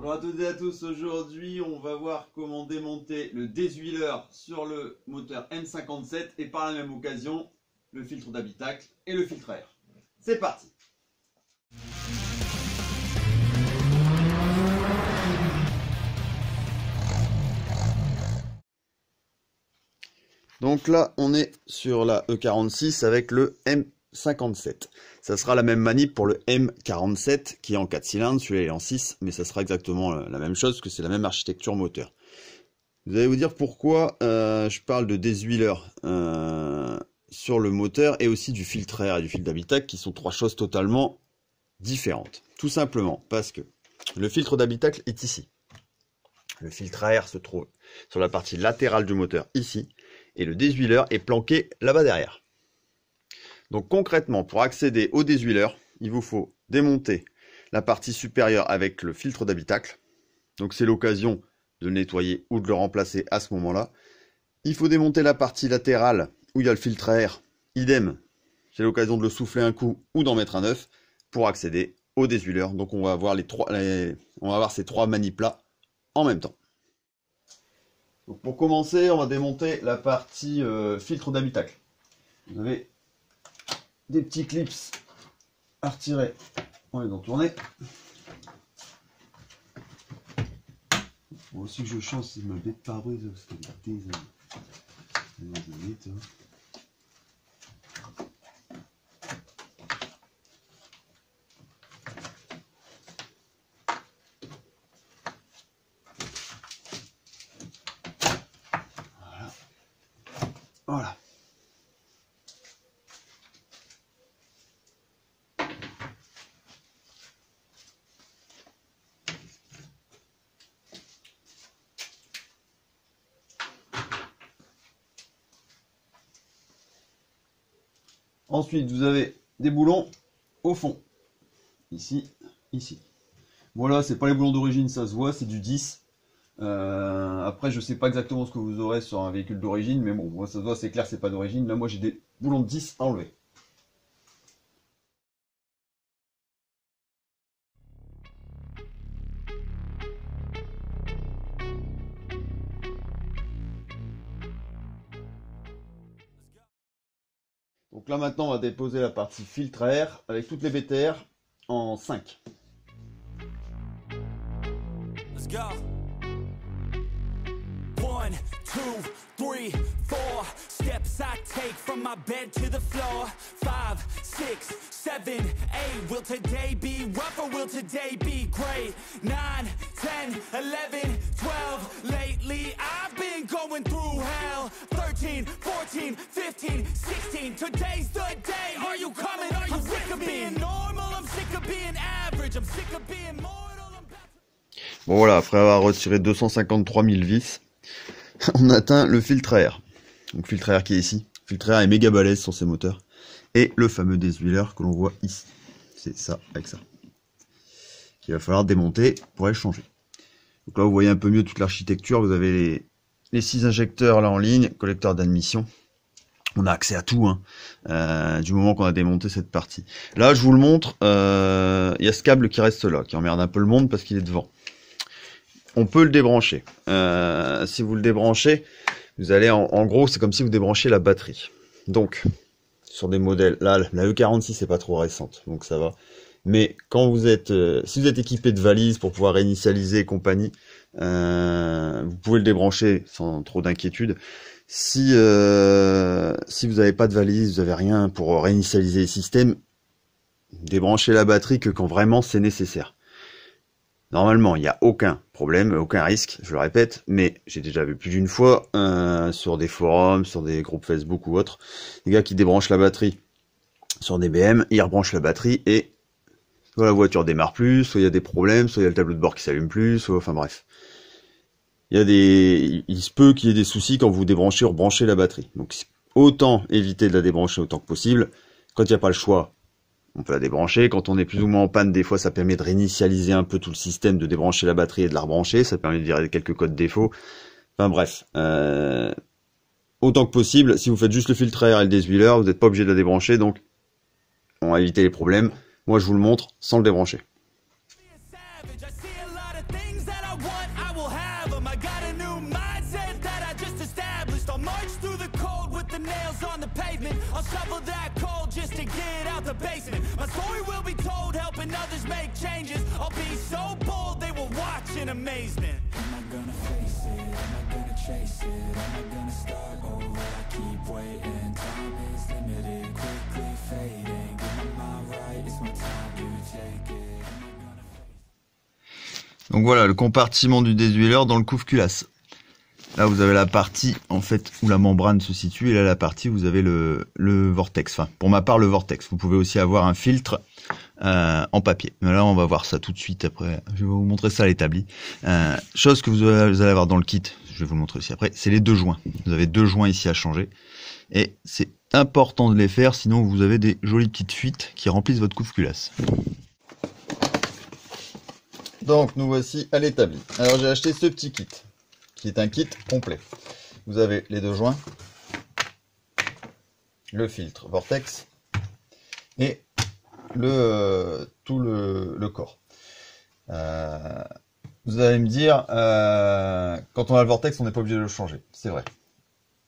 Bonjour à toutes et à tous, aujourd'hui on va voir comment démonter le déshuileur sur le moteur M57 et par la même occasion le filtre d'habitacle et le filtre à air. C'est parti! Donc là on est sur la E46 avec le M57. Ça sera la même manip pour le M47 qui est en 4 cylindres, celui-là est en 6, mais ça sera exactement la même chose parce que c'est la même architecture moteur. Vous allez vous dire pourquoi je parle de déshuileur sur le moteur et aussi du filtre à air et du filtre d'habitacle qui sont trois choses totalement différentes. Tout simplement parce que le filtre d'habitacle est ici. Le filtre à air se trouve sur la partie latérale du moteur ici et le déshuileur est planqué là-bas derrière. Donc concrètement, pour accéder au déshuileur, il vous faut démonter la partie supérieure avec le filtre d'habitacle. Donc c'est l'occasion de le nettoyer ou de le remplacer à ce moment-là. Il faut démonter la partie latérale où il y a le filtre à air. Idem, c'est l'occasion de le souffler un coup ou d'en mettre un neuf pour accéder au déshuileur. Donc on va avoir on va avoir ces trois manips là en même temps. Donc pour commencer, on va démonter la partie filtre d'habitacle. Vous avez des petits clips à retirer, on les entourner. Moi aussi que je change si je me bête par brise parce que voilà. Ensuite, vous avez des boulons au fond. Ici, ici. Voilà, c'est pas les boulons d'origine, ça se voit, c'est du 10. Après, je sais pas exactement ce que vous aurez sur un véhicule d'origine, mais bon, moi ça se voit, c'est clair, c'est pas d'origine. Là, moi j'ai des boulons de 10 à enlever. Donc là maintenant on va déposer la partie filtre à air avec toutes les BTR en 5. Let's go. 1, 2, 3, 4 steps I take from my bed to the floor. 5, 6, 7, 8 will today be rough or will today be great? 9, 10, 11, 12 lately I've been going through hell. 13, 14, 15, 16 today's the day. Are you coming? Are you sick of being normal? I'm sick of being average. I'm sick of being mortal. Bon voilà, après avoir retiré 253 000 vis, on atteint le filtre à air. Donc filtre à air qui est ici. Le filtre à air est méga balèze sur ces moteurs. Et le fameux déshuileur que l'on voit ici. C'est ça, avec ça. Qu'il va falloir démonter pour aller le changer. Donc là vous voyez un peu mieux toute l'architecture. Vous avez les 6 injecteurs là en ligne, collecteur d'admission. On a accès à tout, hein, du moment qu'on a démonté cette partie. Là je vous le montre, il y a ce câble qui reste là, qui emmerde un peu le monde parce qu'il est devant. On peut le débrancher. Si vous le débranchez, vous allez en gros, c'est comme si vous débranchez la batterie. Donc, sur des modèles, là, la E46 est pas trop récente, donc ça va. Mais quand vous êtes, si vous êtes équipé de valises pour pouvoir réinitialiser et compagnie, vous pouvez le débrancher sans trop d'inquiétude. Si vous n'avez pas de valise, vous n'avez rien pour réinitialiser les systèmes, débranchez la batterie que quand vraiment c'est nécessaire. Normalement, il n'y a aucun problème, aucun risque, je le répète, mais j'ai déjà vu plus d'une fois sur des forums, sur des groupes Facebook ou autres, des gars qui débranchent la batterie sur des BM, ils rebranchent la batterie et soit la voiture démarre plus, soit il y a des problèmes, soit il y a le tableau de bord qui s'allume plus, soit, enfin bref. Il se peut qu'il y ait des soucis quand vous débranchez ou rebranchez la batterie. Donc autant éviter de la débrancher autant que possible. Quand il n'y a pas le choix, on peut la débrancher. Quand on est plus ou moins en panne, des fois, ça permet de réinitialiser un peu tout le système, de débrancher la batterie et de la rebrancher. Ça permet de virer quelques codes défauts. Enfin bref, autant que possible, si vous faites juste le filtre à air et le déshuileur, vous n'êtes pas obligé de la débrancher. Donc, on va éviter les problèmes. Moi, je vous le montre sans le débrancher. march through the cold with the nails on the pavement. I'll shovel that coal just to get out the basement. My story will be told, helping others make changes. I'll be so bold they will watch in amazement. Am I gonna face it? Am I gonna chase it? Am I gonna start over? I keep waiting. Time is limited, quickly fading. Get my mind right, it's my time to take it. Am I gonna face it? Donc voilà, le compartiment du désuéleur dans le couve-culasse. Là, vous avez la partie, en fait, où la membrane se situe, et là, la partie où vous avez le vortex. Enfin, pour ma part, le vortex. Vous pouvez aussi avoir un filtre en papier. Mais là, on va voir ça tout de suite après. Je vais vous montrer ça à l'établi. Chose que vous allez avoir dans le kit, je vais vous le montrer aussi après, c'est les deux joints. Vous avez deux joints ici à changer. Et c'est important de les faire, sinon vous avez des jolies petites fuites qui remplissent votre couve-culasse. Donc, nous voici à l'établi. Alors, j'ai acheté ce petit kit, qui est un kit complet. Vous avez les deux joints, le filtre vortex et tout le corps. Vous allez me dire, quand on a le vortex, on n'est pas obligé de le changer. C'est vrai.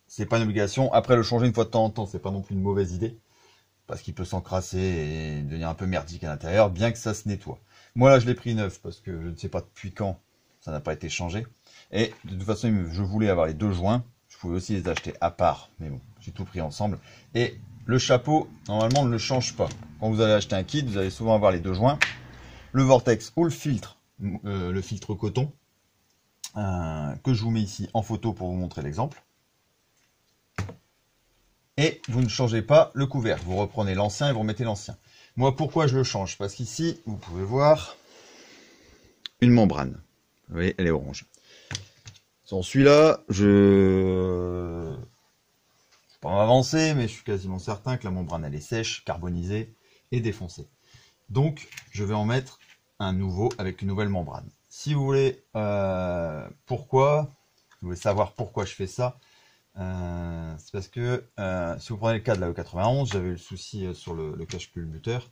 C'est pas une obligation. Après, le changer une fois de temps en temps, c'est pas non plus une mauvaise idée, parce qu'il peut s'encrasser et devenir un peu merdique à l'intérieur, bien que ça se nettoie. Moi là, je l'ai pris neuf parce que je ne sais pas depuis quand ça n'a pas été changé. Et de toute façon, je voulais avoir les deux joints. Je pouvais aussi les acheter à part, mais bon, j'ai tout pris ensemble. Et le chapeau, normalement, on ne le change pas. Quand vous allez acheter un kit, vous allez souvent avoir les deux joints, le vortex ou le filtre coton, que je vous mets ici en photo pour vous montrer l'exemple. Et vous ne changez pas le couvercle. Vous reprenez l'ancien et vous remettez l'ancien. Moi, pourquoi je le change? Parce qu'ici, vous pouvez voir une membrane. Vous voyez, elle est orange. Sans celui-là, je ne vais pas m'avancer, mais je suis quasiment certain que la membrane, elle est sèche, carbonisée et défoncée. Donc, je vais en mettre un nouveau avec une nouvelle membrane. Si vous voulez savoir pourquoi je fais ça, c'est parce que si vous prenez le cas de la E91, j'avais eu le souci sur le cache-culbuteur,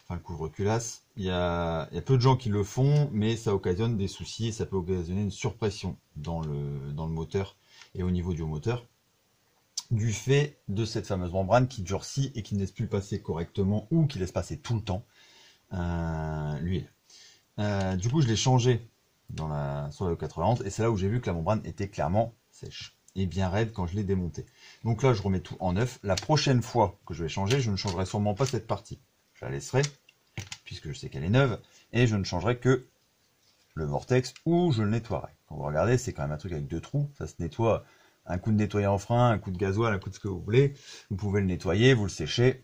enfin le couvre-culasse. Il y a peu de gens qui le font, mais ça occasionne des soucis et ça peut occasionner une surpression dans le moteur et au niveau du moteur, du fait de cette fameuse membrane qui durcit et qui ne laisse plus passer correctement ou qui laisse passer tout le temps l'huile. Du coup, je l'ai changé sur la E91 et c'est là où j'ai vu que la membrane était clairement sèche et bien raide quand je l'ai démonté. Donc là, je remets tout en neuf. La prochaine fois que je vais changer, je ne changerai sûrement pas cette partie. Je la laisserai, puisque je sais qu'elle est neuve, et je ne changerai que le vortex ou je le nettoierai. Quand vous regardez, c'est quand même un truc avec deux trous. Ça se nettoie, un coup de nettoyer en frein, un coup de gasoil, un coup de ce que vous voulez. Vous pouvez le nettoyer, vous le séchez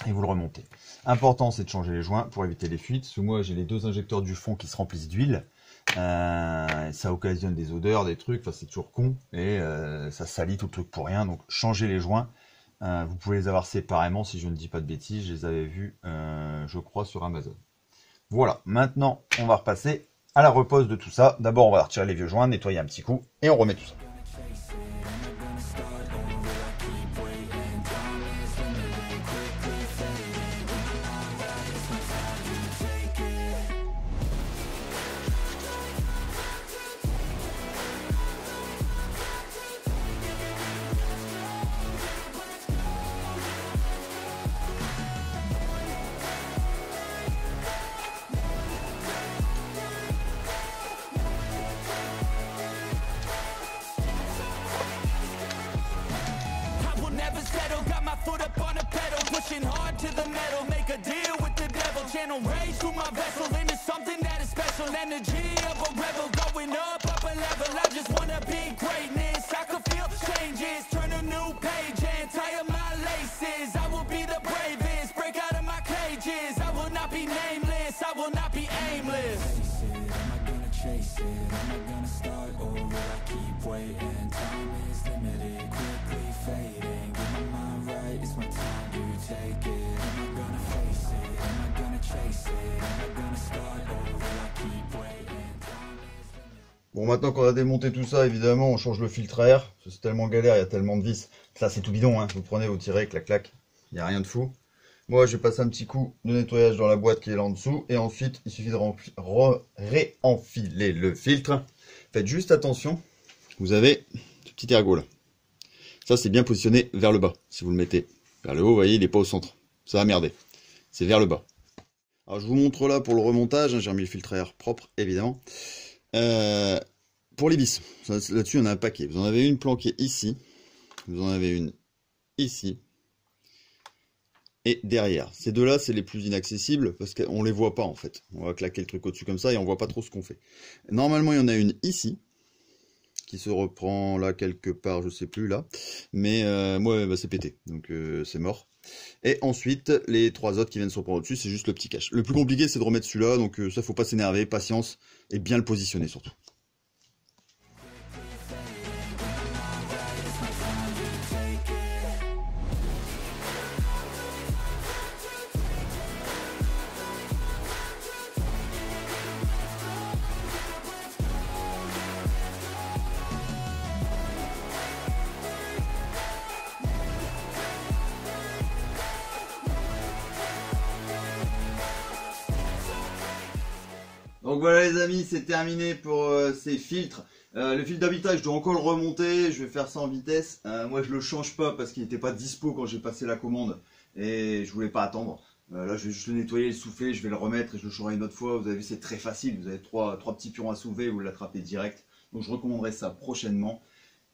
et vous le remontez. Important, c'est de changer les joints pour éviter les fuites. Parce que moi, j'ai les deux injecteurs du fond qui se remplissent d'huile. Ça occasionne des odeurs, des trucs, enfin c'est toujours con, et ça salit tout le truc pour rien. Donc changez les joints. Vous pouvez les avoir séparément si je ne dis pas de bêtises. Je les avais vus, je crois, sur Amazon. Voilà, maintenant on va repasser à la repose de tout ça. D'abord on va retirer les vieux joints, nettoyer un petit coup, et on remet tout ça. Channel rage through my vessel into something that is special. Energy of a rebel going up a level. I just wanna be greatness. I could feel changes, turn a new page and tie up my laces. I will be the bravest, break out of my cages. I will not be nameless, I will not be aimless. Am I gonna chase it? Am I gonna start over? I keep waiting. Time is limited, quickly fading. Get my mind right, it's my time to take it. Am I gonna face it? Am I gonna chase it? Am I gonna start over? I keep waiting. Bon, maintenant qu'on a démonté tout ça, évidemment, on change le filtre à air. C'est tellement galère, il y a tellement de vis. Ça, c'est tout bidon, hein. Vous prenez, vous tirez, clac, clac. Il n'y a rien de fou. Moi, je vais passer un petit coup de nettoyage dans la boîte qui est là en dessous. Et ensuite, il suffit de réenfiler le filtre. Faites juste attention. Vous avez ce petit ergot là. Ça, c'est bien positionné vers le bas. Si vous le mettez vers le haut, vous voyez, il n'est pas au centre. Ça va merder. C'est vers le bas. Alors, je vous montre là pour le remontage. J'ai remis le filtre à air propre, évidemment. Pour les vis, là-dessus, on a un paquet. Vous en avez une planquée ici. Vous en avez une ici. Et derrière. Ces deux-là, c'est les plus inaccessibles parce qu'on les voit pas, en fait. On va claquer le truc au-dessus comme ça et on voit pas trop ce qu'on fait. Normalement, il y en a une ici, qui se reprend là quelque part, je sais plus là, mais moi bah, c'est pété, donc c'est mort. Et ensuite les trois autres qui viennent se reprendre au-dessus, c'est juste le petit cache. Le plus compliqué c'est de remettre celui-là, donc ça faut pas s'énerver, patience et bien le positionner surtout. Donc voilà les amis, c'est terminé pour ces filtres. Le filtre d'habitat, je dois encore le remonter, je vais faire ça en vitesse. Moi je le change pas parce qu'il n'était pas dispo quand j'ai passé la commande et je voulais pas attendre. Là je vais juste le nettoyer, le souffler, je vais le remettre et je le changerai une autre fois. Vous avez vu, c'est très facile, vous avez trois petits pions à soulever, vous l'attrapez direct. Donc je recommanderais ça prochainement.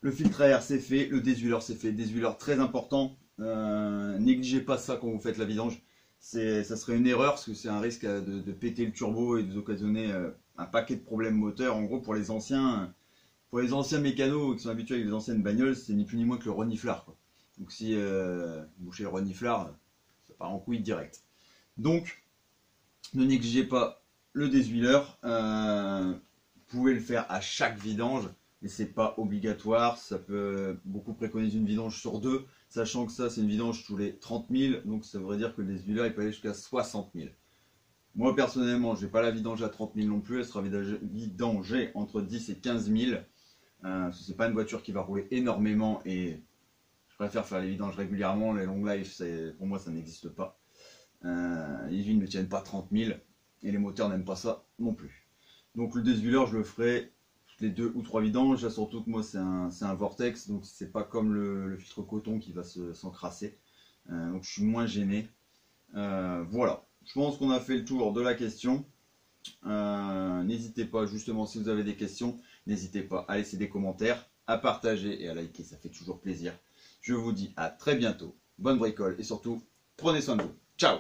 Le filtre à air c'est fait, le désuileur c'est fait, désuileur très important. Négligez pas ça quand vous faites la vidange. Ça serait une erreur parce que c'est un risque de péter le turbo et d'occasionner un paquet de problèmes moteurs. En gros, pour les anciens mécanos qui sont habitués avec les anciennes bagnoles, c'est ni plus ni moins que le reniflard, quoi. Donc si vous bouchez le reniflard, ça part en couille direct. Donc, ne négligez pas le désuileur. Vous pouvez le faire à chaque vidange, mais c'est pas obligatoire. Ça peut beaucoup préconiser une vidange sur deux, sachant que ça c'est une vidange tous les 30 000, donc ça voudrait dire que le désuileur il peut aller jusqu'à 60 000. Moi personnellement je n'ai pas la vidange à 30 000 non plus, elle sera vidangée entre 10 et 15 000. C'est pas une voiture qui va rouler énormément et je préfère faire les vidanges régulièrement. Les long life pour moi ça n'existe pas. Les huiles ne tiennent pas 30 000 et les moteurs n'aiment pas ça non plus. Donc le désuileur je le ferai toutes les 2 ou 3 vidanges. Là, surtout que moi c'est un vortex, donc c'est pas comme le filtre coton qui va s'encrasser. Donc je suis moins gêné. Voilà, je pense qu'on a fait le tour de la question. N'hésitez pas, justement, si vous avez des questions, n'hésitez pas à laisser des commentaires, à partager et à liker, ça fait toujours plaisir. Je vous dis à très bientôt, bonne bricole et surtout, prenez soin de vous. Ciao!